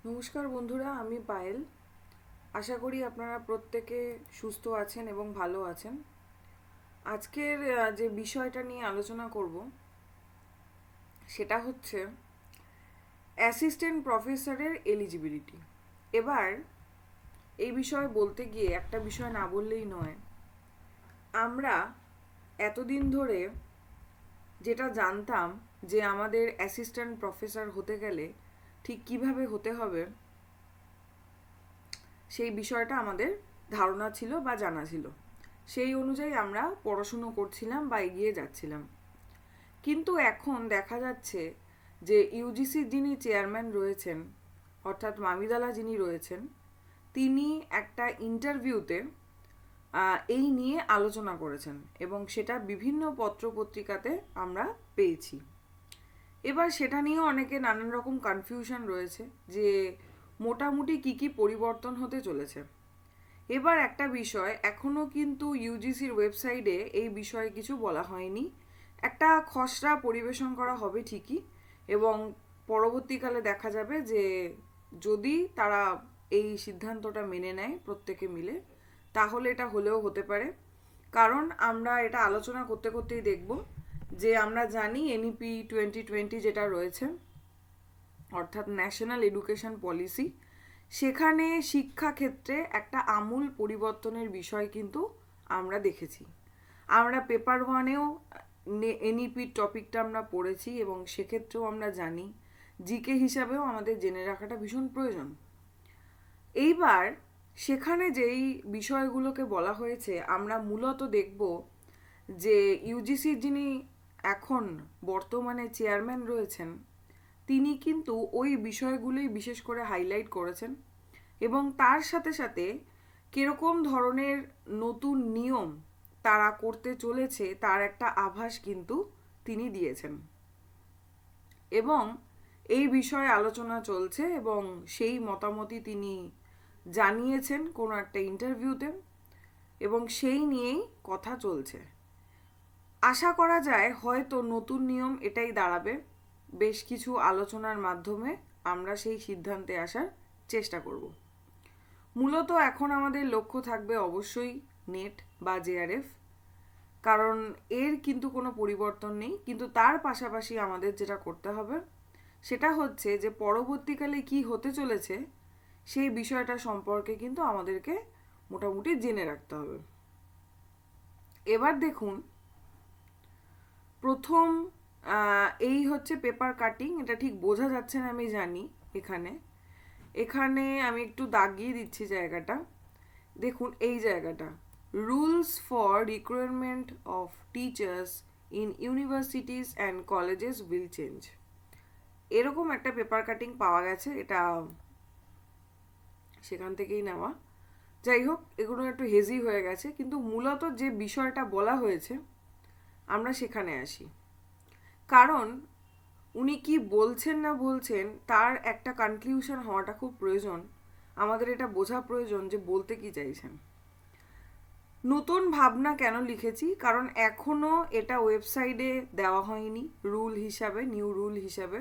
নমস্কার বন্ধুরা, আমি পায়েল। আশা করি আপনারা প্রত্যেকে সুস্থ আছেন এবং ভালো আছেন। আজকের যে বিষয়টা নিয়ে আলোচনা করব সেটা হচ্ছে অ্যাসিস্ট্যান্ট প্রফেসরের এলিজিবিলিটি। এবার এই বিষয়ে বলতে গিয়ে একটা বিষয় না বললেই নয়। আমরা এতদিন ধরে যেটা জানতাম যে আমাদের অ্যাসিস্ট্যান্ট প্রফেসর হতে গেলে ঠিক কিভাবে হতে হবে, সেই বিষয়টা আমাদের ধারণা ছিল বা জানা ছিল। সেই অনুযায়ী আমরা পড়াশুনো করছিলাম বা এগিয়ে যাচ্ছিলাম। কিন্তু এখন দেখা যাচ্ছে যে ইউজিসির যিনি চেয়ারম্যান রয়েছেন, অর্থাৎ মামিদালা যিনি রয়েছেন, তিনি একটা ইন্টারভিউতে এই নিয়ে আলোচনা করেছেন এবং সেটা বিভিন্ন পত্রপত্রিকাতে আমরা পেয়েছি। এবার সেটা নিয়েও অনেকে নানান রকম কনফিউশন রয়েছে যে মোটামুটি কি পরিবর্তন হতে চলেছে। এবার একটা বিষয়, এখনও কিন্তু ইউজিসির ওয়েবসাইটে এই বিষয়ে কিছু বলা হয়নি। একটা খসড়া পরিবেশন করা হবে ঠিকই, এবং পরবর্তীকালে দেখা যাবে যে যদি তারা এই সিদ্ধান্তটা মেনে নেয় প্রত্যেকে মিলে, তাহলে এটা হলেও হতে পারে। কারণ আমরা এটা আলোচনা করতে করতেই দেখব যে আমরা জানি এনইপি 2020 যেটা রয়েছে, অর্থাৎ ন্যাশনাল এডুকেশন পলিসি, সেখানে শিক্ষাক্ষেত্রে একটা আমূল পরিবর্তনের বিষয় কিন্তু আমরা দেখেছি। আমরা পেপার ওয়ানেও এনইপির টপিকটা আমরা পড়েছি এবং সেক্ষেত্রেও আমরা জানি, জিকে হিসাবেও আমাদের জেনে রাখাটা ভীষণ প্রয়োজন। এইবার সেখানে যেই বিষয়গুলোকে বলা হয়েছে, আমরা মূলত দেখব যে ইউজিসির যিনি এখন বর্তমানে চেয়ারম্যান রয়েছেন, তিনি কিন্তু ওই বিষয়গুলোই বিশেষ করে হাইলাইট করেছেন এবং তার সাথে সাথে কীরকম ধরনের নতুন নিয়ম তারা করতে চলেছে তার একটা আভাস কিন্তু তিনি দিয়েছেন। এবং এই বিষয়ে আলোচনা চলছে এবং সেই মতামতই তিনি জানিয়েছেন কোনো একটা ইন্টারভিউতে, এবং সেই নিয়েই কথা চলছে। আশা করা যায় হয়তো নতুন নিয়ম এটাই দাঁড়াবে। বেশ কিছু আলোচনার মাধ্যমে আমরা সেই সিদ্ধান্তে আসার চেষ্টা করব। মূলত এখন আমাদের লক্ষ্য থাকবে অবশ্যই নেট বা জেআরএফ, কারণ এর কিন্তু কোনো পরিবর্তন নেই। কিন্তু তার পাশাপাশি আমাদের যেটা করতে হবে সেটা হচ্ছে যে পরবর্তীকালে কি হতে চলেছে সেই বিষয়টা সম্পর্কে কিন্তু আমাদেরকে মোটামুটি জেনে রাখতে হবে। এবার দেখুন, প্রথম এই হচ্ছে পেপার কাটিং। এটা ঠিক বোঝা যাচ্ছে না আমি জানি। এখানে আমি একটু দাগিয়ে দিচ্ছি জায়গাটা। দেখুন এই জায়গাটা, rules for recruitment of teachers in universities and colleges will change. এরকম একটা পেপার কাটিং পাওয়া গেছে, এটা সেখান থেকেই নেওয়া। যাই হোক, এগুলো একটু হেজি হয়ে গেছে, কিন্তু মূলত যে বিষয়টা বলা হয়েছে আমরা সেখানে আসি। কারণ উনি কি বলছেন না বলছেন তার একটা কনক্লিউশন হওয়াটা খুব প্রয়োজন। আমাদের এটা বোঝা প্রয়োজন যে বলতে কি চাইছেন। নতুন ভাবনা কেন লিখেছি, কারণ এখনও এটা ওয়েবসাইটে দেওয়া হয়নি রুল হিসাবে, নিউ রুল হিসাবে।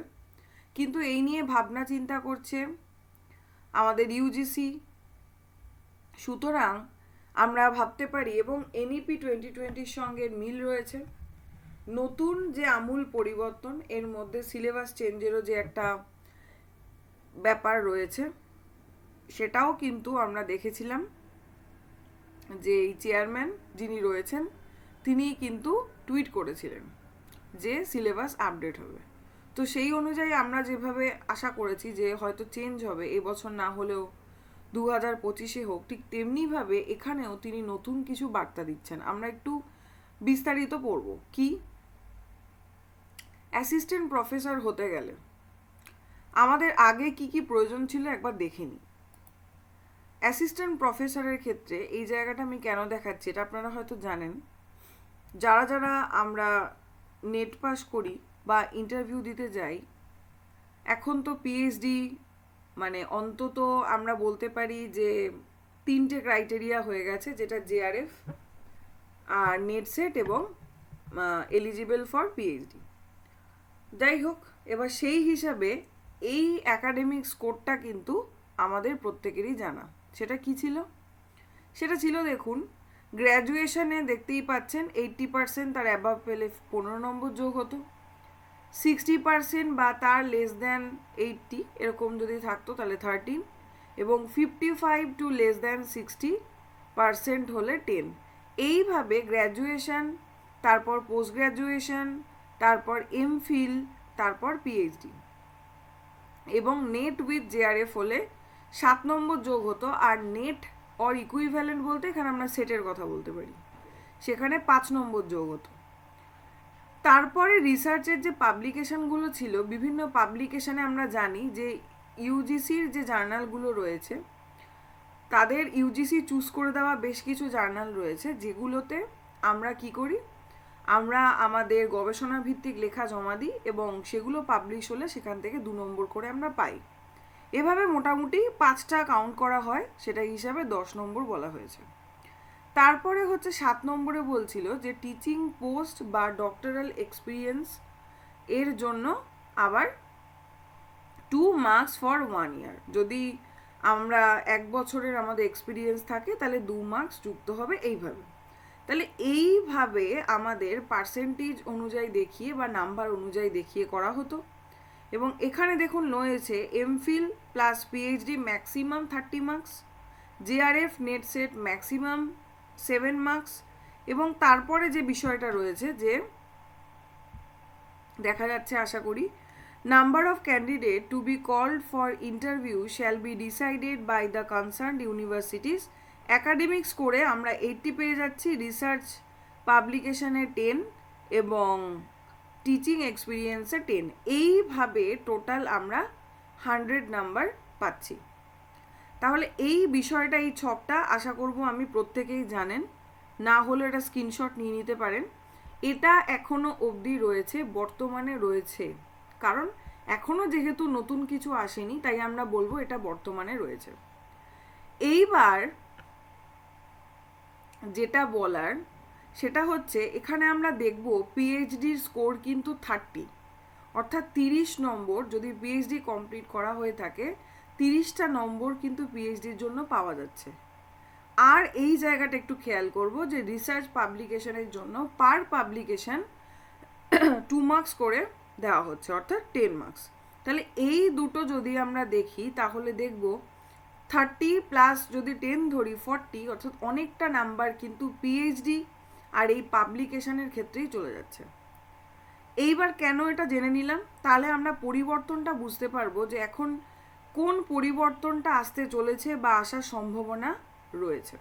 কিন্তু এই নিয়ে ভাবনা চিন্তা করছে আমাদের ইউজিসি। সুতরাং আমরা ভাবতে পারি, এবং এনইপি 2020-র সঙ্গে মিল রয়েছে। নতুন যে আমূল পরিবর্তন, এর মধ্যে সিলেবাস চেঞ্জেরও যে একটা ব্যাপার রয়েছে, সেটাও কিন্তু আমরা দেখেছিলাম যে এই চেয়ারম্যান যিনি রয়েছেন তিনি কিন্তু টুইট করেছিলেন যে সিলেবাস আপডেট হবে। তো সেই অনুযায়ী আমরা যেভাবে আশা করেছি যে হয়তো চেঞ্জ হবে এবছর না হলেও 2025-এ হোক, ঠিক তেমনিভাবে এখানেও তিনি নতুন কিছু বার্তা দিচ্ছেন। আমরা একটু বিস্তারিত পড়ব। কি অ্যাসিস্ট্যান্ট প্রফেসর হতে গেলে আমাদের আগে কি প্রয়োজন ছিল একবার দেখে নিই। অ্যাসিস্ট্যান্ট প্রফেসরের ক্ষেত্রে এই জায়গাটা আমি কেন দেখাচ্ছি এটা আপনারা হয়তো জানেন। যারা আমরা নেট পাস করি বা ইন্টারভিউ দিতে যাই, এখন তো পিএইচডি, মানে অন্তত আমরা বলতে পারি যে 3টে ক্রাইটেরিয়া হয়ে গেছে, যেটা জেআরএফ আর নেট সেট এবং এলিজিবল ফর পিএইচডি। যাই হোক, এবার সেই হিসাবে এই অ্যাকাডেমিক স্কোরটা কিন্তু আমাদের প্রত্যেকেরই জানা। সেটা কি ছিল? সেটা ছিল, দেখুন, গ্র্যাজুয়েশনে দেখতেই পাচ্ছেন 80% তার অ্যাবাভ পেলে 15 নম্বর যোগ হতো, 60% বা তার লেস দ্যান 80 এরকম যদি থাকতো তাহলে 13, এবং 55 টু লেস দ্যান 60% হলে 10। এইভাবে গ্র্যাজুয়েশন, তারপর পোস্ট গ্র্যাজুয়েশন, তারপর এমফিল, তারপর পিএইচডি, এবং নেট উইথ জেআরএফ হলে 7 নম্বর যোগ হতো। আর নেট অর ইকুইভ্যালেন্ট বলতে এখানে আমরা সেটের কথা বলতে পারি, সেখানে 5 নম্বর যোগ হতো। তারপরে রিসার্চের যে পাবলিকেশনগুলো ছিল, বিভিন্ন পাবলিকেশনে আমরা জানি যে ইউজিসির যে জার্নালগুলো রয়েছে, তাদের ইউজিসি চুজ করে দেওয়া বেশ কিছু জার্নাল রয়েছে, যেগুলোতে আমরা কি করি, আমরা আমাদের গবেষণা ভিত্তিক লেখা জমা দিই এবং সেগুলো পাবলিশ হলে সেখান থেকে 2 নম্বর করে আমরা পাই। এভাবে মোটামুটি 5টা কাউন্ট করা হয়, সেটা হিসাবে 10 নম্বর বলা হয়েছে। তারপরে হচ্ছে 7 নম্বরে বলছিল যে টিচিং পোস্ট বা ডক্টরাল এক্সপিরিয়েন্স এর জন্য আবার 2 মার্কস ফর 1 ইয়ার। যদি আমরা 1 বছরের আমাদের এক্সপিরিয়েন্স থাকে তাহলে 2 মার্কস যুক্ত হবে। এইভাবে, তাহলে এইভাবে আমাদের পার্সেন্টেজ অনুযায়ী দেখিয়ে বা নাম্বার অনুযায়ী দেখিয়ে করা হতো। এবং এখানে দেখুন রয়েছে MPhil plus PhD maximum 30 marks, JRF net set maximum 7 marks, এবং তারপরে যে বিষয়টা রয়েছে যে দেখা যাচ্ছে, আশা করি, number of candidate to be called for interview shall be decided by the concerned universities. Academic স্কোরে আমরা 80 পেয়ে যাচ্ছি, রিসার্চ পাবলিকেশনে 10 এবং টিচিং এক্সপিরিয়েন্সে 10। এইভাবে টোটাল আমরা 100 নাম্বার পাচ্ছি। তাহলে এই বিষয়টা, এই ছকটা আশা করব আমি প্রত্যেকেই জানেন, না হলে এটা স্ক্রিনশট নিয়ে নিতে পারেন। এটা এখনো অবধি রয়েছে, বর্তমানে রয়েছে, কারণ এখনো যেহেতু নতুন কিছু আসেনি তাই আমরা বলবো এটা বর্তমানে রয়েছে। এইবার যেটা বলার সেটা হচ্ছে, এখানে আমরা দেখব পিএইচডির স্কোর কিন্তু 30, অর্থাৎ 30 নম্বর যদি পিএইচডি কমপ্লিট করা হয়ে থাকে, 30টা নম্বর কিন্তু পিএইচডির জন্য পাওয়া যাচ্ছে। আর এই জায়গাটা একটু খেয়াল করব যে রিসার্চ পাবলিকেশনের জন্য পার পাবলিকেশন 2 মার্কস করে দেওয়া হচ্ছে, অর্থাৎ 10 মার্কস। তাহলে এই দুটো যদি আমরা দেখি তাহলে দেখব 30 প্লাস যদি 10 ধরি 40, অর্থাৎ অনেকটা নাম্বার কিন্তু পিএইচডি আর এই পাবলিকেশনের ক্ষেত্রেই চলে যাচ্ছে। এইবার কেন এটা জেনে নিলাম, তাহলে আমরা পরিবর্তনটা বুঝতে পারবো যে এখন কোন পরিবর্তনটা আসতে চলেছে বা আসার সম্ভাবনা রয়েছে।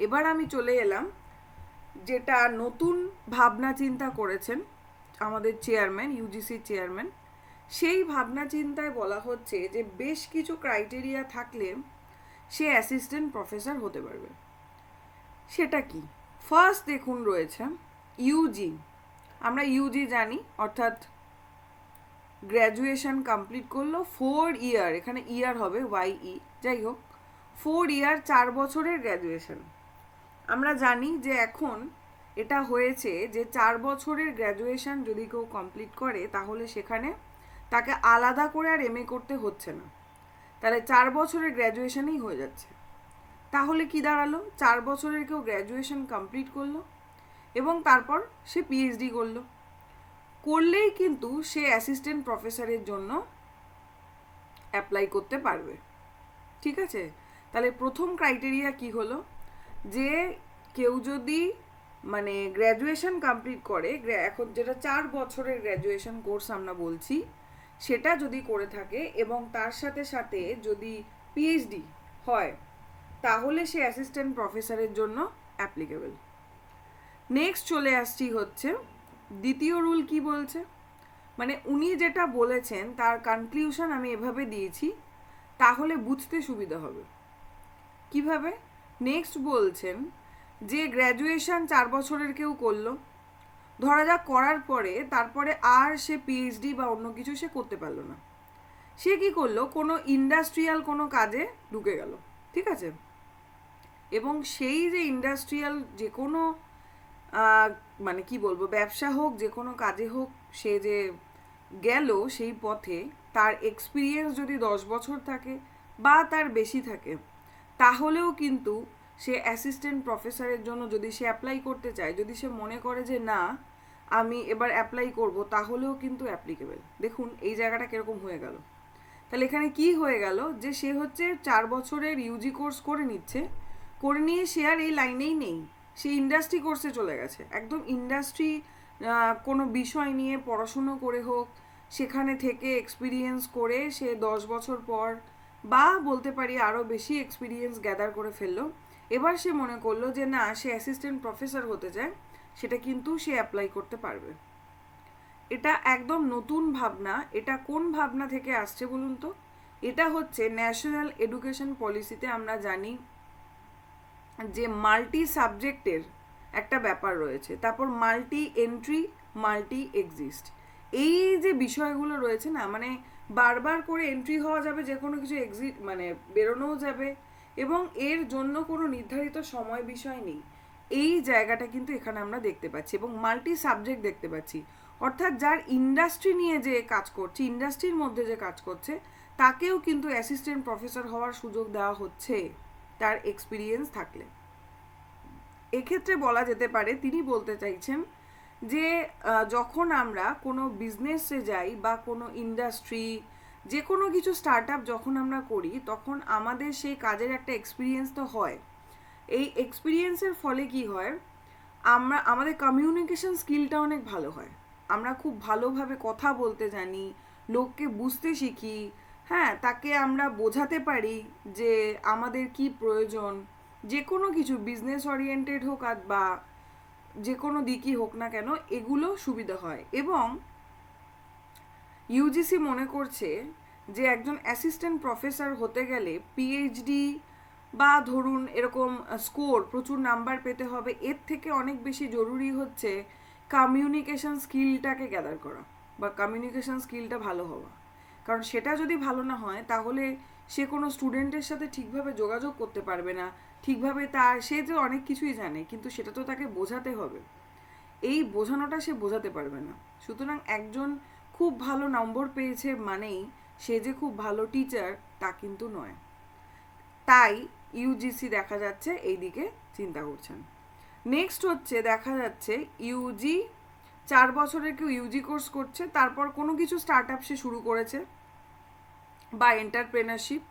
এবার আমি চলে এলাম যেটা নতুন ভাবনা চিন্তা করেছেন আমাদের চেয়ারম্যান, ইউজিসির চেয়ারম্যান। সেই ভাবনা চিন্তায় বলা হচ্ছে যে বেশ কিছু ক্রাইটেরিয়া থাকলে সে অ্যাসিস্ট্যান্ট প্রফেসর হতে পারবে। সেটা কি? ফার্স্ট দেখুন রয়েছে ইউজি। আমরা ইউজি জানি, অর্থাৎ গ্র্যাজুয়েশন কমপ্লিট করলো 4 ইয়ার, এখানে ইয়ার হবে YE, যাই হোক 4 ইয়ার 4 বছরের গ্র্যাজুয়েশন। আমরা জানি যে এখন এটা হয়েছে যে 4 বছরের গ্র্যাজুয়েশন যদি কেউ কমপ্লিট করে তাহলে সেখানে তাকে আলাদা করে আর MA করতে হচ্ছে না, তাহলে 4 বছরের গ্র্যাজুয়েশনই হয়ে যাচ্ছে। তাহলে কি দাঁড়ালো, 4 বছরের কেউ গ্র্যাজুয়েশন কমপ্লিট করলো এবং তারপর সে পিএইচডি করলেই কিন্তু সে অ্যাসিস্ট্যান্ট প্রফেসরের জন্য অ্যাপ্লাই করতে পারবে। ঠিক আছে, তাহলে প্রথম ক্রাইটেরিয়া কি হলো, যে কেউ যদি মানে গ্র্যাজুয়েশন কমপ্লিট করে, এখন যেটা 4 বছরের গ্র্যাজুয়েশন কোর্স আমরা বলছি, সেটা যদি করে থাকে এবং তার সাথে সাথে যদি পিএইচডি হয় তাহলে সে অ্যাসিস্ট্যান্ট প্রফেসরের জন্য অ্যাপ্লিকেবল। নেক্সট চলে আসছি হচ্ছে দ্বিতীয় রুল কি বলছে, মানে উনি যেটা বলেছেন তার কনক্লিউশন আমি এভাবে দিয়েছি, তাহলে বুঝতে সুবিধা হবে। কিভাবে? নেক্সট বলছেন যে গ্র্যাজুয়েশন 4 বছরের কেউ করলো, ধরা যাক করার পরে তারপরে আর সে পিএইচডি বা অন্য কিছু সে করতে পারলো না, সে কি করলো, কোনো ইন্ডাস্ট্রিয়াল কোনো কাজে ঢুকে গেল। ঠিক আছে, এবং সেই যে ইন্ডাস্ট্রিয়াল যে কোনো মানে কি বলবো, ব্যবসা হোক, যে কোনো কাজে হোক, সে যে গেল সেই পথে, তার এক্সপিরিয়েন্স যদি 10 বছর থাকে বা তার বেশি থাকে, তাহলেও কিন্তু সে অ্যাসিস্ট্যান্ট প্রফেসরের জন্য যদি সে অ্যাপ্লাই করতে চায়, যদি সে মনে করে যে না আমি এবার অ্যাপ্লাই করব, তাহলেও কিন্তু অ্যাপ্লিকেবল। দেখুন এই জায়গাটা কীরকম হয়ে গেল। তাহলে এখানে কি হয়ে গেল, যে সে হচ্ছে 4 বছরের ইউজি কোর্স করে নিচ্ছে, করে নিয়ে সে আর এই লাইনেই নেই, সে ইন্ডাস্ট্রি কোর্সে চলে গেছে। একদম ইন্ডাস্ট্রি কোনো বিষয় নিয়ে পড়াশুনো করে হোক, সেখানে থেকে এক্সপিরিয়েন্স করে সে 10 বছর পর বা বলতে পারি আরও বেশি এক্সপিরিয়েন্স গ্যাদার করে ফেললো। এবার সে মনে করলো যে না, সে অ্যাসিস্ট্যান্ট প্রফেসর হতে চায়, সেটা কিন্তু সে অ্যাপ্লাই করতে পারবে। এটা একদম নতুন ভাবনা। এটা কোন ভাবনা থেকে আসছে বলুন তো? এটা হচ্ছে ন্যাশনাল এডুকেশন পলিসিতে আমরা জানি যে মাল্টি সাবজেক্টের একটা ব্যাপার রয়েছে, তারপর মাল্টি এন্ট্রি, মাল্টি এক্সিস্ট, এই যে বিষয়গুলো রয়েছে না, মানে বারবার করে এন্ট্রি হওয়া যাবে যে কোনো কিছু, এক্সিট মানে বেরোনোও যাবে, এবং এর জন্য কোনো নির্ধারিত সময় বিষয় নেই। এই জায়গাটা কিন্তু এখানে আমরা দেখতে পাচ্ছি, এবং মাল্টি সাবজেক্ট দেখতে পাচ্ছি। অর্থাৎ যার ইন্ডাস্ট্রি নিয়ে যে কাজ করছে, ইন্ডাস্ট্রির মধ্যে যে কাজ করছে, তাকেও কিন্তু অ্যাসিস্ট্যান্ট প্রফেসর হওয়ার সুযোগ দেওয়া হচ্ছে তার এক্সপিরিয়েন্স থাকলে। এক্ষেত্রে বলা যেতে পারে তিনি বলতে চাইছেন যে যখন আমরা কোনো বিজনেসে যাই বা কোনো ইন্ডাস্ট্রি, যে কোনো কিছু স্টার্ট আপ যখন আমরা করি, তখন আমাদের সেই কাজের একটা এক্সপিরিয়েন্স তো হয়। এই এক্সপিরিয়েন্সের ফলে কি হয়, আমাদের কমিউনিকেশন স্কিলটা অনেক ভালো হয়। আমরা খুব ভালোভাবে কথা বলতে জানি, লোককে বুঝতে শিখি, হ্যাঁ, তাকে আমরা বোঝাতে পারি যে আমাদের কি প্রয়োজন, যে কোনো কিছু বিজনেস ওরিয়েন্টেড হোক আর বা যে কোনো দিকই হোক না কেন, এগুলো সুবিধা হয়। এবং ইউজিসি মনে করছে যে একজন অ্যাসিস্ট্যান্ট প্রফেসর হতে গেলে পিএইচডি বা ধরুন এরকম স্কোর, প্রচুর নাম্বার পেতে হবে, এর থেকে অনেক বেশি জরুরি হচ্ছে কমিউনিকেশন স্কিলটাকে গ্যাদার করা বা কমিউনিকেশন স্কিলটা ভালো হওয়া। কারণ সেটা যদি ভালো না হয়, তাহলে সে কোনো স্টুডেন্টের সাথে ঠিকভাবে যোগাযোগ করতে পারবে না, ঠিকভাবে সে যে অনেক কিছুই জানে, কিন্তু সেটা তো তাকে বোঝাতে হবে, এই বোঝানোটা সে বোঝাতে পারবে না। সুতরাং একজন খুব ভালো নম্বর পেয়েছে মানেই সে যে খুব ভালো টিচার তা কিন্তু নয়। তাই ইউজিসি দেখা যাচ্ছে এই দিকে চিন্তা করছেন। নেক্সট হচ্ছে দেখা যাচ্ছে ইউজি 4 বছরের কেউ ইউজি কোর্স করছে, তারপর কোনো কিছু স্টার্ট আপ সে শুরু করেছে বা এন্টারপ্রেনারশিপ,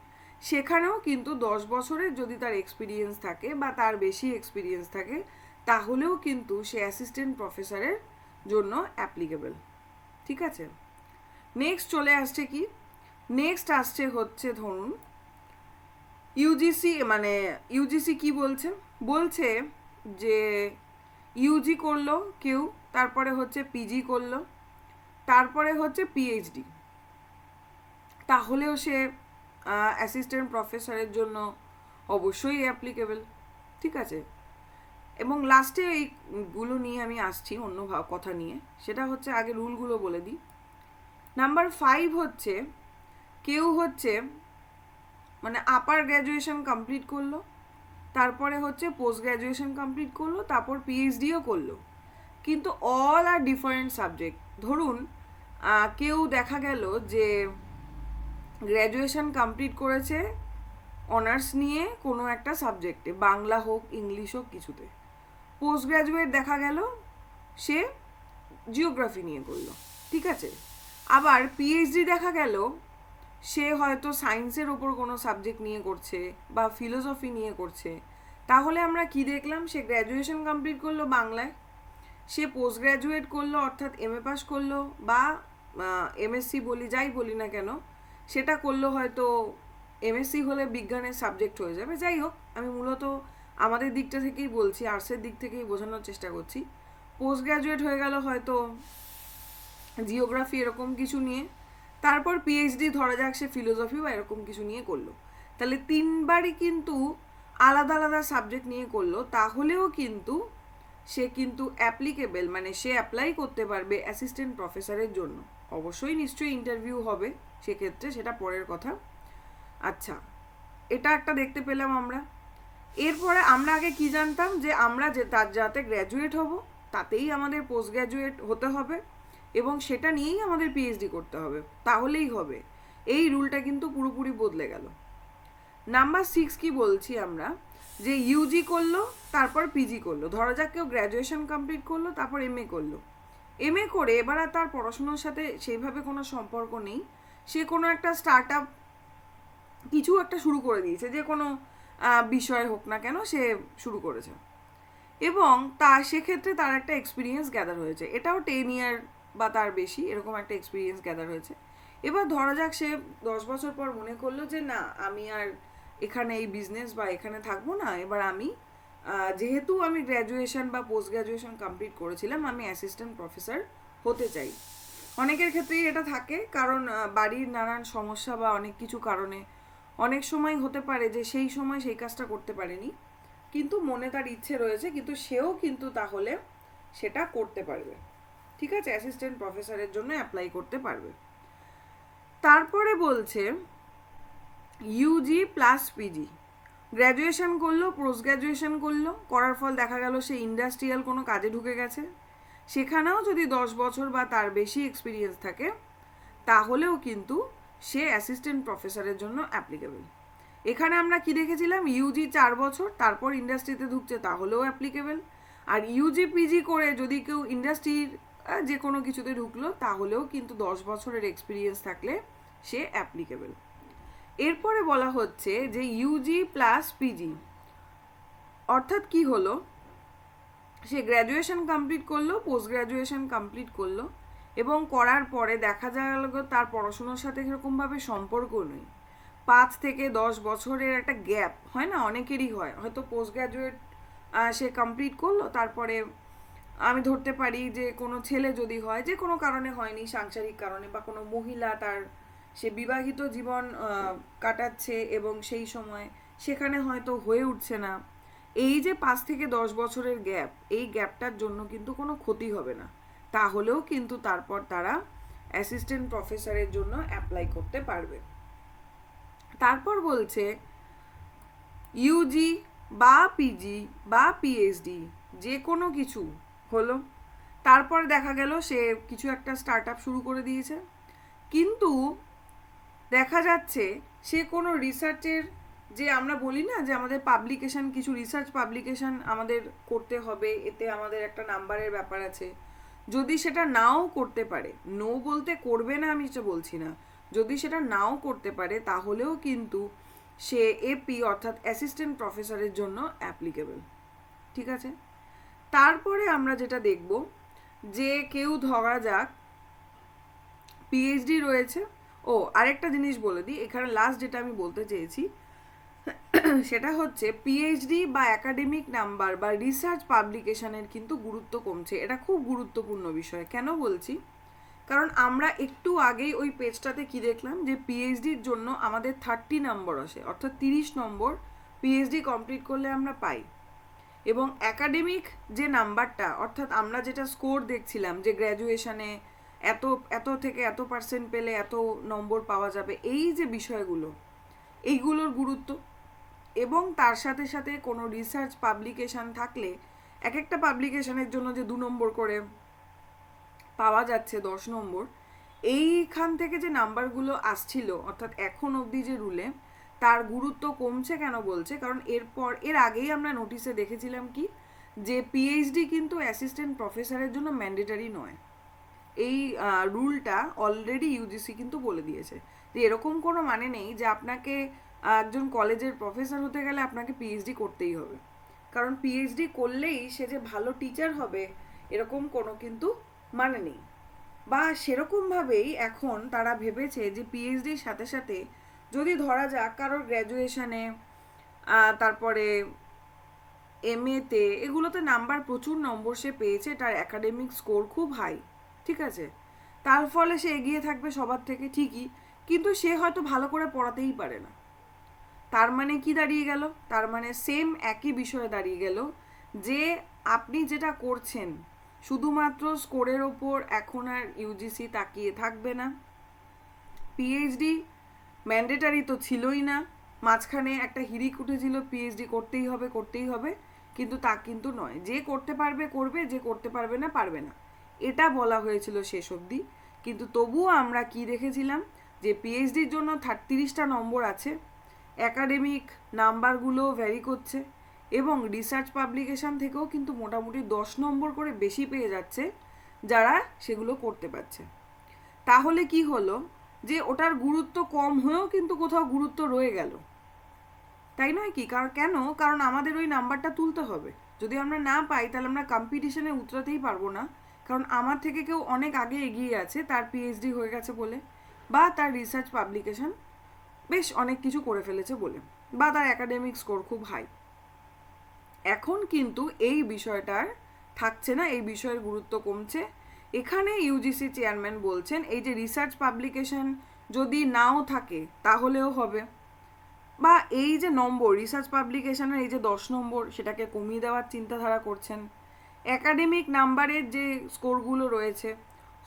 সেখানেও কিন্তু 10 বছরের যদি তার এক্সপিরিয়েন্স থাকে বা তার বেশি এক্সপিরিয়েন্স থাকে, তাহলেও কিন্তু সে অ্যাসিস্ট্যান্ট প্রফেসরের জন্য অ্যাপ্লিকেবল। ঠিক আছে, নেক্সট চলে আসছে কি, নেক্সট আসছে হচ্ছে ধরুন ইউজিসি কি বলছে, বলছে যে ইউজি করলো কেউ, তারপরে হচ্ছে পিজি করলো, তারপরে হচ্ছে পিএইচডি, তাহলেও সে অ্যাসিস্ট্যান্ট প্রফেসরের জন্য অবশ্যই অ্যাপ্লিকেবল। ঠিক আছে, এবং লাস্টে এইগুলো নিয়ে আমি আসছি অন্য কথা নিয়ে, সেটা হচ্ছে আগে রুলগুলো বলে দিই। নাম্বার 5 হচ্ছে কেউ হচ্ছে মানে আপার গ্র্যাজুয়েশন কমপ্লিট করলো, তারপরে হচ্ছে পোস্ট গ্র্যাজুয়েশন কমপ্লিট করলো, তারপর পিএইচডিও করলো, কিন্তু অল আর ডিফারেন্ট সাবজেক্ট। ধরুন কেউ দেখা গেল যে গ্র্যাজুয়েশন কমপ্লিট করেছে অনার্স নিয়ে কোনো একটা সাবজেক্টে, বাংলা হোক ইংলিশ হোক কিছুতে, পোস্ট গ্র্যাজুয়েট দেখা গেল সে জিওগ্রাফি নিয়ে করলো। ঠিক আছে, আবার পিএইচডি দেখা গেল সে হয়তো সায়েন্সের ওপর কোনো সাবজেক্ট নিয়ে করছে বা ফিলোসফি নিয়ে করছে। তাহলে আমরা কি দেখলাম, সে গ্র্যাজুয়েশন কমপ্লিট করলো বাংলায়, সে পোস্ট গ্র্যাজুয়েট করলো অর্থাৎ এমএ পাস করলো বা এমএসসি বলি, যাই বলি না কেন, সেটা করলো হয়তো এমএসসি হলে বিজ্ঞানের সাবজেক্ট হয়ে যাবে। যাই হোক, আমি মূলত আমাদের দিকটা থেকেই বলছি, আর্টসের দিক থেকেই বোঝানোর চেষ্টা করছি। পোস্ট গ্র্যাজুয়েট হয়ে গেল হয়তো জিওগ্রাফি এরকম কিছু নিয়ে, তারপর পিএইচডি ধরা যাক সে ফিলোসফি বা এরকম কিছু নিয়ে করলো। তাহলে 3বারই কিন্তু আলাদা আলাদা সাবজেক্ট নিয়ে করলো, তাহলেও কিন্তু সে কিন্তু অ্যাপ্লিকেবল, মানে সে অ্যাপ্লাই করতে পারবে অ্যাসিস্ট্যান্ট প্রফেসরের জন্য। অবশ্যই নিশ্চয়ই ইন্টারভিউ হবে সেক্ষেত্রে, সেটা পরের কথা। আচ্ছা, এটা একটা দেখতে পেলাম আমরা। এরপরে আমরা আগে কি জানতাম যে আমরা যে যাতে গ্র্যাজুয়েট হব তাতেই আমাদের পোস্ট গ্র্যাজুয়েট হতে হবে এবং সেটা নিয়েই আমাদের পিএইচডি করতে হবে, তাহলেই হবে। এই রুলটা কিন্তু পুরোপুরি বদলে গেল। নাম্বার 6 কি বলছি আমরা, যে ইউজি করলো তারপর পিজি করলো। ধরা যাক কেউ গ্র্যাজুয়েশন কমপ্লিট করলো তারপর এমএ করলো। এমএ করে এবার আর তার পড়াশোনার সাথে সেইভাবে কোনো সম্পর্ক নেই, সে কোনো একটা স্টার্ট আপ কিছু একটা শুরু করে দিয়েছে, যে কোনো বিষয় হোক না কেন সে শুরু করেছে এবং সেক্ষেত্রে তার একটা এক্সপিরিয়েন্স গ্যাদার হয়েছে, এটাও 10 ইয়ার বা তার বেশি এরকম একটা এক্সপিরিয়েন্স গ্যাদার হয়েছে। এবার ধরা যাক সে 10 বছর পর মনে করলো যে না, আমি আর এখানে এই বিজনেস বা এখানে থাকবো না, এবার আমি যেহেতু আমি গ্র্যাজুয়েশন বা পোস্ট গ্র্যাজুয়েশন কমপ্লিট করেছিলাম, আমি অ্যাসিস্ট্যান্ট প্রফেসর হতে চাই। অনেকের ক্ষেত্রেই এটা থাকে, কারণ বাড়ির নানান সমস্যা বা অনেক কিছু কারণে অনেক সময় হতে পারে যে সেই সময় সেই কাজটা করতে পারেনি, কিন্তু মনে তার ইচ্ছে রয়েছে, কিন্তু সেও কিন্তু তাহলে সেটা করতে পারবে। ঠিক আছে, অ্যাসিস্ট্যান্ট প্রফেসরের জন্য অ্যাপ্লাই করতে পারবে। তারপরে বলছে ইউজি প্লাস পিজি, গ্র্যাজুয়েশন করলো, পোস্ট গ্র্যাজুয়েশন করলো, করার ফল দেখা গেল সে ইন্ডাস্ট্রিয়াল কোনো কাজে ঢুকে গেছে, সেখানেও যদি 10 বছর বা তার বেশি এক্সপিরিয়েন্স থাকে তাহলেও কিন্তু সে অ্যাসিস্ট্যান্ট প্রফেসরের জন্য অ্যাপ্লিকেবল। এখানে আমরা কি দেখেছিলাম, ইউজি 4 বছর তারপর ইন্ডাস্ট্রিতে ঢুকছে তাহলেও অ্যাপ্লিকেবল, আর ইউজি পিজি করে যদি কেউ ইন্ডাস্ট্রির যে কোনো কিছুতে ঢুকলো তাহলেও কিন্তু 10 বছরের এক্সপিরিয়েন্স থাকলে সে অ্যাপ্লিকেবল। এরপরে বলা হচ্ছে যে ইউজি প্লাস পিজি, অর্থাৎ কি হলো, সে গ্র্যাজুয়েশন কমপ্লিট করলো, পোস্ট গ্র্যাজুয়েশন কমপ্লিট করলো এবং করার পরে দেখা গেল তার পড়াশোনার সাথে সেরকমভাবে সম্পর্ক নেই, 5 থেকে 10 বছরের একটা গ্যাপ হয় না, অনেকেরই হয়, হয়তো পোস্ট গ্র্যাজুয়েট সে কমপ্লিট করলো, তারপরে আমি ধরতে পারি যে কোনো ছেলে যদি হয়, যে কোনো কারণে হয়নি, সাংসারিক কারণে, বা কোনো মহিলা তার সে বিবাহিত জীবন কাটাচ্ছে এবং সেই সময় সেখানে হয়তো হয়ে উঠছে না, এই যে 5 থেকে 10 বছরের গ্যাপ, এই গ্যাপটার জন্য কিন্তু কোনো ক্ষতি হবে না, তাহলেও কিন্তু তারপর তারা অ্যাসিস্ট্যান্ট প্রফেসরের জন্য অ্যাপ্লাই করতে পারবে। তারপর বলছে ইউজি বা পিজি বা পিএইচডি যে কোনো কিছু হলো, তারপর দেখা গেল সে কিছু একটা স্টার্ট আপ শুরু করে দিয়েছে, কিন্তু দেখা যাচ্ছে সে কোনো রিসার্চের, যে আমরা বলি না যে আমাদের পাবলিকেশন, কিছু রিসার্চ পাবলিকেশন আমাদের করতে হবে, এতে আমাদের একটা নাম্বারের ব্যাপার আছে, যদি সেটা নাও করতে পারে, নো বলতে করবে না আমি সেটা বলছি না, যদি সেটা নাও করতে পারে তাহলেও কিন্তু সে এপি অর্থাৎ অ্যাসিস্ট্যান্ট প্রফেসরের জন্য অ্যাপ্লিকেবল। ঠিক আছে, তারপরে আমরা যেটা দেখব যে কেউ ধরা যাক পিএইচডি রয়েছে, ও আরেকটা জিনিস বলে দিই এখানে, লাস্ট যেটা আমি বলতে চেয়েছি সেটা হচ্ছে পিএইচডি বা একাডেমিক নাম্বার বা রিসার্চ পাবলিকেশনের কিন্তু গুরুত্ব কমছে, এটা খুব গুরুত্বপূর্ণ বিষয়। কেন বলছি, কারণ আমরা একটু আগেই ওই পেজটাতে কি দেখলাম যে পিএইচডির জন্য আমাদের 30 নম্বর আসে, অর্থাৎ 30 নম্বর পিএইচডি কমপ্লিট করলে আমরা পাই, এবং একাডেমিক যে নাম্বারটা, অর্থাৎ আমরা যেটা স্কোর দেখছিলাম যে গ্র্যাজুয়েশনে এত এত থেকে এত % পেলে এত নম্বর পাওয়া যাবে, এই যে বিষয়গুলো, এইগুলোর গুরুত্ব, এবং তার সাথে সাথে কোনো রিসার্চ পাবলিকেশন থাকলে এক একটা পাবলিকেশনের জন্য যে 2 নম্বর করে পাওয়া যাচ্ছে, 10 নম্বর, এইখান থেকে যে নাম্বারগুলো আসছিল, অর্থাৎ এখন অবধি যে রুলে, তার গুরুত্ব কমছে। কেন বলছে, কারণ এর আগেই আমরা নোটিশে দেখেছিলাম কি, যে পিএইচডি কিন্তু অ্যাসিস্ট্যান্ট প্রফেসরের জন্য ম্যান্ডেটারি নয়, এই রুলটা অলরেডি ইউজিসি কিন্তু বলে দিয়েছে যে এরকম কোনো মানে নেই যে আপনাকে একজন কলেজের প্রফেসর হতে গেলে আপনাকে পিএইচডি করতেই হবে, কারণ পিএইচডি করলেই সে যে ভালো টিচার হবে এরকম কোনো কিন্তু মানে নেই, বা সেরকমভাবেই এখন তারা ভেবেছে যে পিএইচডির সাথে সাথে যদি ধরা যাক কারোর গ্র্যাজুয়েশনে, তারপরে এমএতে, এগুলোতে নাম্বার, প্রচুর নম্বর সে পেয়েছে, তার একাডেমিক স্কোর খুব হাই, ঠিক আছে, তার ফলে সে এগিয়ে থাকবে সবার থেকে ঠিকই, কিন্তু সে হয়তো ভালো করে পড়াতেই পারে না, তার মানে কি দাঁড়িয়ে গেল, তার মানে সেম একই বিষয়ে দাঁড়িয়ে গেল যে আপনি যেটা করছেন শুধুমাত্র স্কোরের ওপর এখন আর ইউজিসি তাকিয়ে থাকবে না, পিএইচডি ম্যান্ডেটারি তো ছিলই না, মাঝখানে একটা হিড়িক উঠেছিল পিএইচডি করতেই হবে, কিন্তু তা কিন্তু নয়, যে করতে পারবে করবে, যে করতে পারবে না পারবে না, এটা বলা হয়েছিল শেষ অবধি। কিন্তু তবুও আমরা কি দেখেছিলাম, যে পিএইচডির জন্য 30টা নম্বর আছে, অ্যাকাডেমিক নাম্বারগুলো ভ্যারি করছে, এবং রিসার্চ পাবলিকেশন থেকেও কিন্তু মোটামুটি 10 নম্বর করে বেশি পেয়ে যাচ্ছে যারা সেগুলো করতে পারছে। তাহলে কি হলো, যে ওটার গুরুত্ব কম হয়েও কিন্তু কোথাও গুরুত্ব রয়ে গেল, তাই নয় কি? কারণ আমাদের ওই নাম্বারটা তুলতে হবে। যদি আমরা না পাই তাহলে আমরা কম্পিটিশনে উতরাতেই পারবো না, কারণ আমার থেকে কেউ অনেক আগে এগিয়ে আছে, তার পিএইচডি হয়ে গেছে বলে, বা তার রিসার্চ পাবলিকেশন বেশ অনেক কিছু করে ফেলেছে বলে, বা তার একাডেমিক স্কোর খুব হাই। এখন কিন্তু এই বিষয়টার থাকছে না, এই বিষয়ের গুরুত্ব কমছে। এখানে ইউজিসি চেয়ারম্যান বলছেন এই যে রিসার্চ পাবলিকেশন যদি নাও থাকে তাহলেও হবে, বা এই যে নম্বর রিসার্চ পাবলিকেশনের এই যে 10 নম্বর সেটাকে কমিয়ে দেওয়ার চিন্তাধারা করছেন। একাডেমিক নাম্বারের যে স্কোরগুলো রয়েছে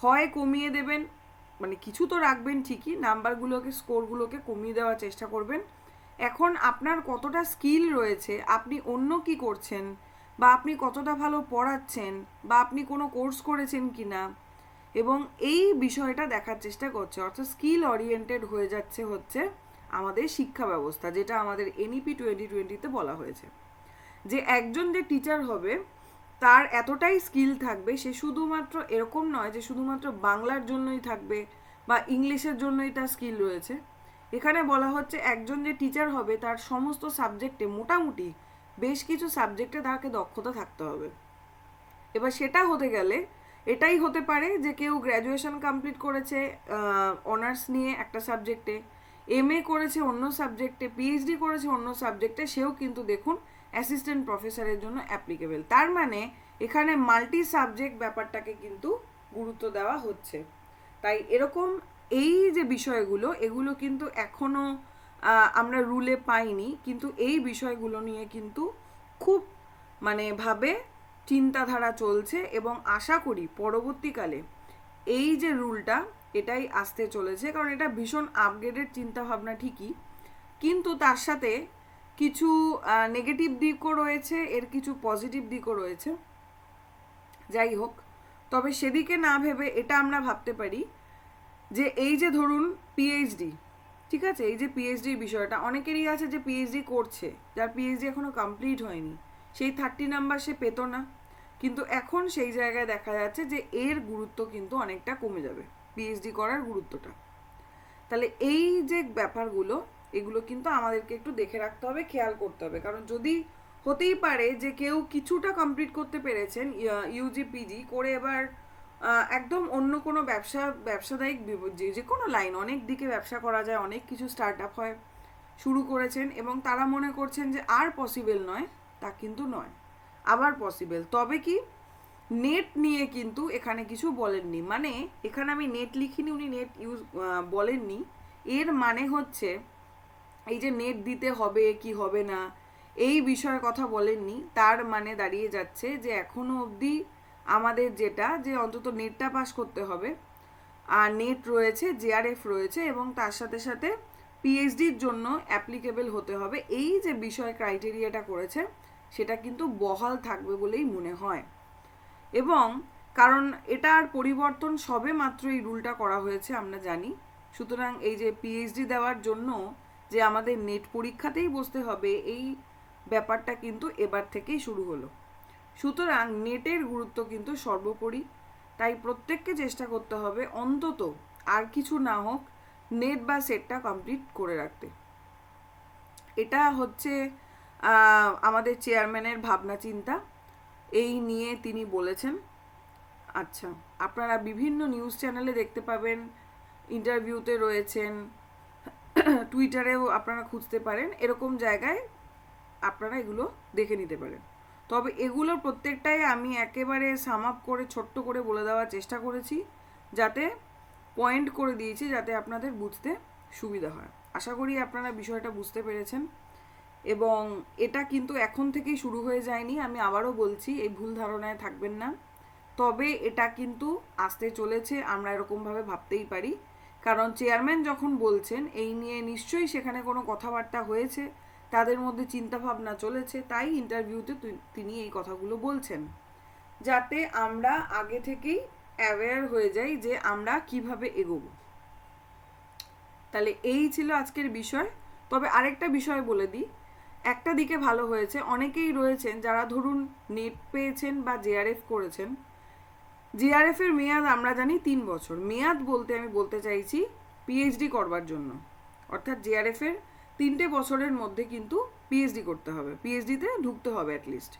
হয় কমিয়ে দেবেন, মানে কিছু তো রাখবেন ঠিকই, নাম্বারগুলোকে স্কোরগুলোকে কমিয়ে দেওয়ার চেষ্টা করবেন। এখন আপনার কতটা স্কিল রয়েছে, আপনি অন্য কি করছেন, বা আপনি কতটা ভালো পড়াচ্ছেন, বা আপনি কোনো কোর্স করেছেন কি না, এবং এই বিষয়টা দেখার চেষ্টা করছে। অর্থাৎ স্কিল ওরিয়েন্টেড হয়ে যাচ্ছে হচ্ছে আমাদের শিক্ষা ব্যবস্থা, যেটা আমাদের এনইপি 2020-তে বলা হয়েছে, যে একজন যে টিচার হবে তার এতটাই স্কিল থাকবে, সে শুধুমাত্র এরকম নয় যে শুধুমাত্র বাংলার জন্যই থাকবে বা ইংলিশের জন্যই তার স্কিল রয়েছে। এখানে বলা হচ্ছে একজন যে টিচার হবে তার সমস্ত সাবজেক্টে, মোটামুটি বেশ কিছু সাবজেক্টে তাকে দক্ষতা থাকতে হবে। এবার সেটা হতে গেলে এটাই হতে পারে যে কেউ গ্র্যাজুয়েশন কমপ্লিট করেছে অনার্স নিয়ে একটা সাবজেক্টে, এমএ করেছে অন্য সাবজেক্টে, পিএইচডি করেছে অন্য সাবজেক্টে, সেও কিন্তু দেখুন অ্যাসিস্ট্যান্ট প্রফেসরের জন্য অ্যাপ্লিকেবল। তার মানে এখানে মাল্টি সাবজেক্ট ব্যাপারটাকে কিন্তু গুরুত্ব দেওয়া হচ্ছে। তাই এরকম এই যে বিষয়গুলো, এগুলো কিন্তু এখনও আমরা রুলে পাইনি, কিন্তু এই বিষয়গুলো নিয়ে কিন্তু খুব ভাবে চিন্তাধারা চলছে, এবং আশা করি পরবর্তীকালে এই যে রুলটা এটাই আসতে চলেছে, কারণ এটা ভীষণ আপগ্রেডেড চিন্তাভাবনা ঠিকই, কিন্তু তার সাথে কিছু নেগেটিভ দিকও রয়েছে, এর কিছু পজিটিভ দিকও রয়েছে। যাই হোক, তবে সেদিকে না ভেবে এটা আমরা ভাবতে পারি যে এই যে ধরুন পিএইচডি, ঠিক আছে, এই যে পিএইচডির বিষয়টা অনেকেরই আছে যে পিএইচডি করছে, যার পিএইচডি এখনও কমপ্লিট হয়নি, সেই 30 নাম্বার সে পেতো না, কিন্তু এখন সেই জায়গায় দেখা যাচ্ছে যে এর গুরুত্ব কিন্তু অনেকটা কমে যাবে, পিএইচডি করার গুরুত্বটা। তাহলে এই যে ব্যাপারগুলো, এগুলো কিন্তু আমাদেরকে একটু দেখে রাখতে হবে, খেয়াল করতে হবে, কারণ যদি হতেই পারে যে কেউ কিছুটা কমপ্লিট করতে পেরেছেন ইউজি পিজি করে, এবার একদম অন্য কোনো ব্যবসাদায়িক যে কোনো লাইন, অনেক দিকে ব্যবসা করা যায়, অনেক কিছু স্টার্ট আপ হয়, শুরু করেছেন, এবং তারা মনে করছেন যে আর পসিবল নয়, তা কিন্তু নয়, আবার পসিবল। তবে কি নেট নিয়ে কিন্তু এখানে কিছু বলেননি, মানে এখানে আমি নেট লিখিনি, উনি নেট বলেননি, এর মানে হচ্ছে এই যে নেট দিতে হবে কি হবে না এই বিষয়ে কথা বলেননি, তার মানে দাঁড়িয়ে যাচ্ছে যে এখনো অবধি আমাদের যেটা, যে অন্তত নেটটা পাস করতে হবে, আর নেট রয়েছে, জেআরএফ রয়েছে, এবং তার সাথে সাথে পিএইচডির জন্য অ্যাপ্লিকেবল হতে হবে, এই যে বিষয় ক্রাইটেরিয়াটা করেছে সেটা কিন্তু বহাল থাকবে বলেই মনে হয়। এবং কারণ এটার পরিবর্তন সবে মাত্র এই রুলটা করা হয়েছে আমরা জানি, সুতরাং এই যে পিএইচডি দেওয়ার জন্য যে আমাদের নেট পরীক্ষাতেই বসতে হবে, এই ব্যাপারটা কিন্তু এবার থেকেই শুরু হলো। সুতরাং নেটের গুরুত্ব কিন্তু সর্বোপরি, তাই প্রত্যেককে চেষ্টা করতে হবে অন্তত আর কিছু না হোক নেট বা সেটটা কমপ্লিট করে রাখতে। এটা হচ্ছে আমাদের চেয়ারম্যানের ভাবনা চিন্তা, এই নিয়ে তিনি বলেছেন। আচ্ছা, আপনারা বিভিন্ন নিউজ চ্যানেলে দেখতে পাবেন, ইন্টারভিউতে রয়েছেন, টুইটারেও আপনারা খুঁজতে পারেন, এরকম জায়গায় আপনারা এগুলো দেখে নিতে পারেন। তবে এগুলো প্রত্যেকটাই আমি একেবারে সাম আপ করে ছোট্ট করে বলে দেওয়ার চেষ্টা করেছি, যাতে পয়েন্ট করে দিয়েছি, যাতে আপনাদের বুঝতে সুবিধা হয়। আশা করি আপনারা বিষয়টা বুঝতে পেরেছেন, এবং এটা কিন্তু এখন থেকেই শুরু হয়ে যায়নি, আমি আবারও বলছি, এই ভুল ধারণায় থাকবেন না। তবে এটা কিন্তু আসতে চলেছে, আমরা এরকমভাবে ভাবতেই পারি কারণ চেয়ারম্যান যখন বলছেন এই নিয়ে নিশ্চয়ই সেখানে কোনো কথাবার্তা হয়েছে, তাদের মধ্যে চিন্তাভাবনা চলেছে, তাই ইন্টারভিউতে তিনি এই কথাগুলো বলছেন, যাতে আমরা আগে থেকেই অ্যাওয়্যার হয়ে যাই যে আমরা কিভাবে এগোবো। তাহলে এই ছিল আজকের বিষয়। তবে আরেকটা বিষয় বলে দিই, একটা দিকে ভালো হয়েছে, অনেকেই রয়েছেন যারা ধরুন নেট পেয়েছেন বা জেআরএফ করেছেন। জেআরএফ এর মেয়াদ আমরা জানি 3 বছর। মেয়াদ বলতে আমি বলতে চাইছি পিএইচডি করবার জন্য, অর্থাৎ জেআরএফ এর 3টে বছরের মধ্যে কিন্তু পিএইচডি করতে হবে, পিএইচডিতে ঢুকতে হবে অ্যাটলিস্ট,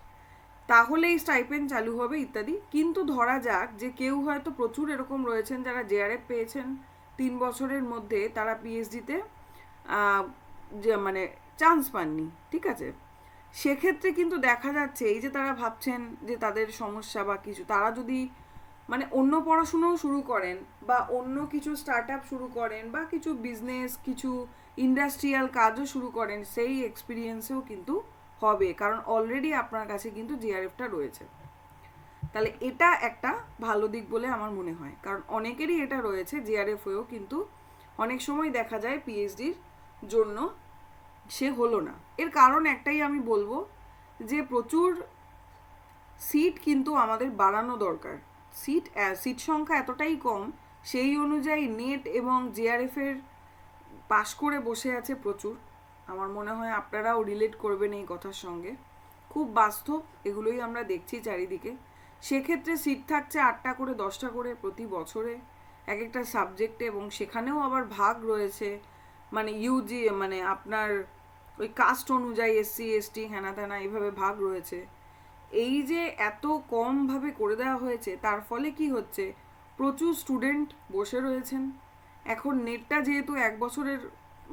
তাহলেই স্টাইপেন্ড চালু হবে ইত্যাদি। কিন্তু ধরা যাক যে কেউ হয়তো প্রচুর এরকম রয়েছেন যারা জেআরএফ পেয়েছেন 3 বছরের মধ্যে, তারা পিএইচডিতে যে মানে চান্স পাননি, ঠিক আছে? সেক্ষেত্রে কিন্তু দেখা যাচ্ছে এই যে তারা ভাবছেন যে তাদের সমস্যা বা কিছু, তারা যদি মানে অন্য পড়াশুনোও শুরু করেন বা অন্য কিছু স্টার্ট আপ শুরু করেন বা কিছু বিজনেস, কিছু ইন্ডাস্ট্রিয়াল কাজও শুরু করেন, সেই এক্সপিরিয়েন্সেও কিন্তু হবে, কারণ অলরেডি আপনার কাছে কিন্তু জিআরএফটা রয়েছে। তাহলে এটা একটা ভালো দিক বলে আমার মনে হয়, কারণ অনেকেরই এটা রয়েছে জিআরএফ হয়েও কিন্তু অনেক সময় দেখা যায় পিএইচডির জন্য সে হলো না। এর কারণ একটাই আমি বলবো, যে প্রচুর সিট কিন্তু আমাদের বাড়ানো দরকার। সিট সংখ্যা এতটাই কম, সেই অনুযায়ী নেট এবং জেআরএফ এর পাশ করে বসে আছে প্রচুর। আমার মনে হয় আপনারাও রিলেট করবেন এই কথার সঙ্গে, খুব বাস্তব, এগুলোই আমরা দেখছি চারিদিকে। সেক্ষেত্রে সিট থাকছে 8টা করে 10টা করে প্রতি বছরে এক একটা সাবজেক্টে, এবং সেখানেও আবার ভাগ রয়েছে, মানে ইউজি মানে আপনার ওই কাস্ট অনুযায়ী এসসি এসটি হ্যানা ত্যানা এইভাবে ভাগ রয়েছে। এই যে এত কমভাবে করে দেওয়া হয়েছে, তার ফলে কি হচ্ছে, প্রচুর স্টুডেন্ট বসে রয়েছেন। এখন নেটটা যেহেতু 1 বছরের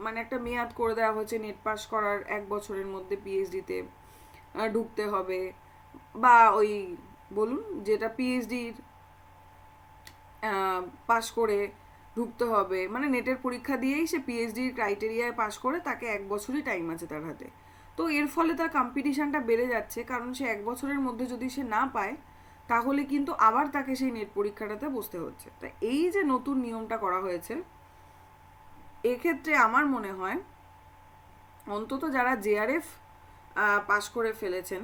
মানে একটা মেয়াদ করে দেওয়া হয়েছে, নেট পাস করার 1 বছরের মধ্যে পিএইচডিতে ঢুকতে হবে, বা ওই বলুন যেটা পিএইচডির পাস করে ঢুকতে হবে, মানে নেটের পরীক্ষা দিয়েই সে পিএইচডির ক্রাইটেরিয়ায় পাস করে, তাকে 1 বছরই টাইম আছে তার হাতে। তো এর ফলে তার কম্পিটিশানটা বেড়ে যাচ্ছে, কারণ সে 1 বছরের মধ্যে যদি সে না পায়, তাহলে কিন্তু আবার তাকে সেই নেট পরীক্ষাটাতে বসতে হচ্ছে। তা এই যে নতুন নিয়মটা করা হয়েছে, এক্ষেত্রে আমার মনে হয় অন্তত যারা জেআরএফ পাস করে ফেলেছেন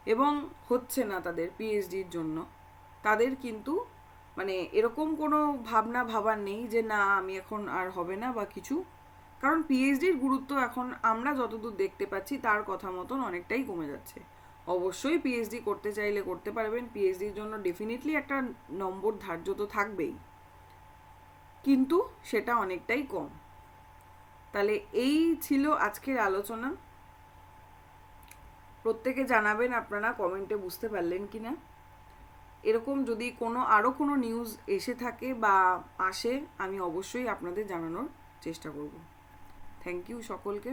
এবং হচ্ছে না তাদের পিএইচডির জন্য, তাদের কিন্তু মানে এরকম কোনো ভাবার নেই যে না আমি এখন আর হবে না বা কিছু, কারণ পিএইচডির গুরুত্ব এখন আমরা যতদূর দেখতে পাচ্ছি তার কথা মতন অনেকটাই কমে যাচ্ছে। অবশ্যই পিএইচডি করতে চাইলে করতে পারবেন, পিএইচডির জন্য ডেফিনেটলি একটা নম্বর ধার্য তো থাকবেই, কিন্তু সেটা অনেকটাই কম। তাহলে এই ছিল আজকের আলোচনা। প্রত্যেকে জানাবেন আপনারা কমেন্টে বুঝতে পারলেন কি না। এরকম যদি আরও কোনো নিউজ এসে থাকে বা আসে, আমি অবশ্যই আপনাদের জানানোর চেষ্টা করব। থ্যাংক ইউ সকলকে।